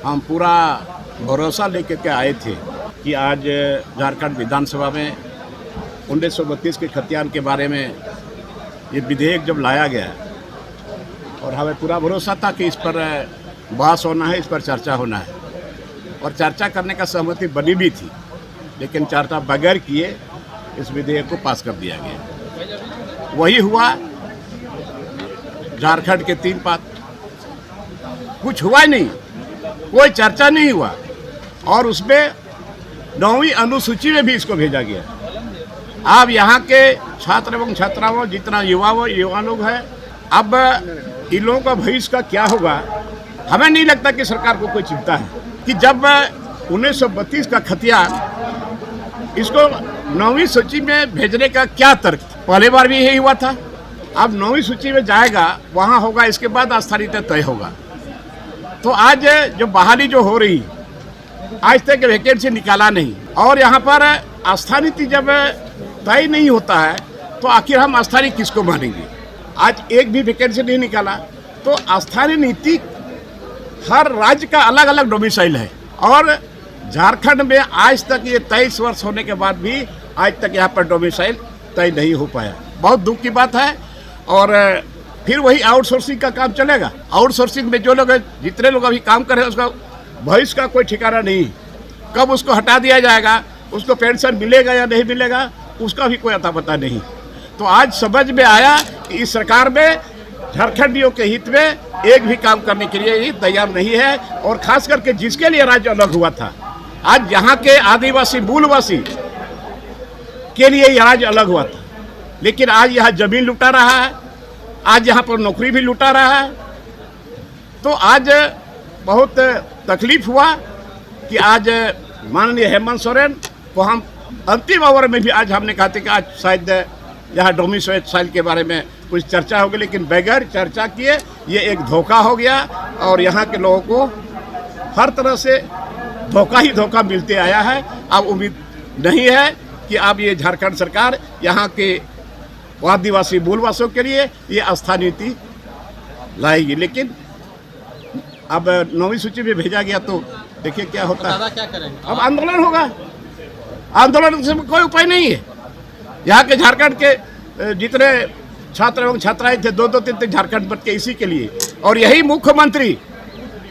हम पूरा भरोसा लेकर के आए थे कि आज झारखंड विधानसभा में 1932 के खतियान के बारे में ये विधेयक जब लाया गया और हमें पूरा भरोसा था कि इस पर बहस होना है, इस पर चर्चा होना है और चर्चा करने का सहमति बनी भी थी, लेकिन चर्चा बगैर किए इस विधेयक को पास कर दिया गया। वही हुआ झारखंड के 3 पात, कुछ हुआ ही नहीं, कोई चर्चा नहीं हुआ और उसमें 9वीं अनुसूची में भी इसको भेजा गया। अब यहाँ के छात्र एवं छात्राओं, जितना युवा लोग हैं, अब इन लोगों का भविष्य का क्या होगा, हमें नहीं लगता कि सरकार को कोई चिंता है कि जब 1932 का खतियान इसको 9वीं सूची में भेजने का क्या तर्क। पहले बार भी यही हुआ था, अब 9वीं सूची में जाएगा, वहाँ होगा, इसके बाद अस्थायीता तय होगा। तो आज जो बहाली जो हो रही, आज तक वैकेंसी निकाला नहीं और यहाँ पर आस्था नीति जब तय नहीं होता है तो आखिर हम आस्था नीति किसको मानेंगे। आज एक भी वैकेंसी नहीं निकाला तो आस्था नीति हर राज्य का अलग अलग डोमिसाइल है और झारखंड में आज तक ये 23 वर्ष होने के बाद भी आज तक यहाँ पर डोमिसाइल तय नहीं हो पाया। बहुत दुख की बात है और फिर वही आउटसोर्सिंग का काम चलेगा। आउटसोर्सिंग में जो लोग, जितने लोग अभी काम कर रहे हैं, उसका भविष्य का कोई ठिकाना नहीं, कब उसको हटा दिया जाएगा, उसको पेंशन मिलेगा या नहीं मिलेगा, उसका भी कोई अता पता नहीं। तो आज समझ में आया कि इस सरकार में झारखंडियों के हित में एक भी काम करने के लिए ही तैयार नहीं है और खास करके जिसके लिए राज्य अलग हुआ था, आज यहाँ के आदिवासी मूलवासी के लिए यह राज्य अलग हुआ था, लेकिन आज यहाँ जमीन लुटा रहा है, आज यहाँ पर नौकरी भी लुटा रहा है। तो आज बहुत तकलीफ हुआ कि आज माननीय हेमंत सोरेन को हम अंतिम ओवर में भी आज हमने कहा था कि आज शायद यहाँ डोमिसाइल के बारे में कुछ चर्चा होगी, लेकिन बगैर चर्चा किए ये एक धोखा हो गया और यहाँ के लोगों को हर तरह से धोखा ही धोखा मिलते आया है। अब उम्मीद नहीं है कि अब ये झारखंड सरकार यहाँ के आदिवासी मूलवासियों के लिए ये आस्था नीति लाएगी, लेकिन अब 9वीं सूची में भेजा गया तो देखिए क्या होता है। क्या करेंगे? अब आंदोलन होगा, आंदोलन से कोई उपाय नहीं है। यहाँ के झारखंड के जितने छात्र एवं छात्राएं थे, 2-3 झारखंड बच के इसी के लिए, और यही मुख्यमंत्री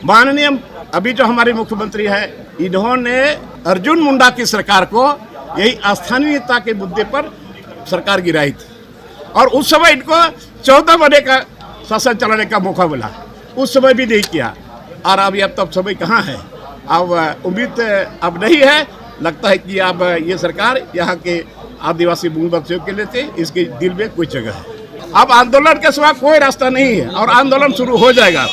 माननीय अभी जो हमारे मुख्यमंत्री है, इन्होंने अर्जुन मुंडा की सरकार को यही स्थानीयता के मुद्दे पर सरकार गिराई थी और उस समय इनको 14 महीने का शासन चलाने का मौका मिला, उस समय भी नहीं किया और अब तब समय कहाँ है। अब उम्मीद अब नहीं है, लगता है कि अब ये सरकार यहाँ के आदिवासी मूलवासियों के लिए थे, इसके दिल में कोई जगह है। अब आंदोलन के सिवा कोई रास्ता नहीं है और आंदोलन शुरू हो जाएगा।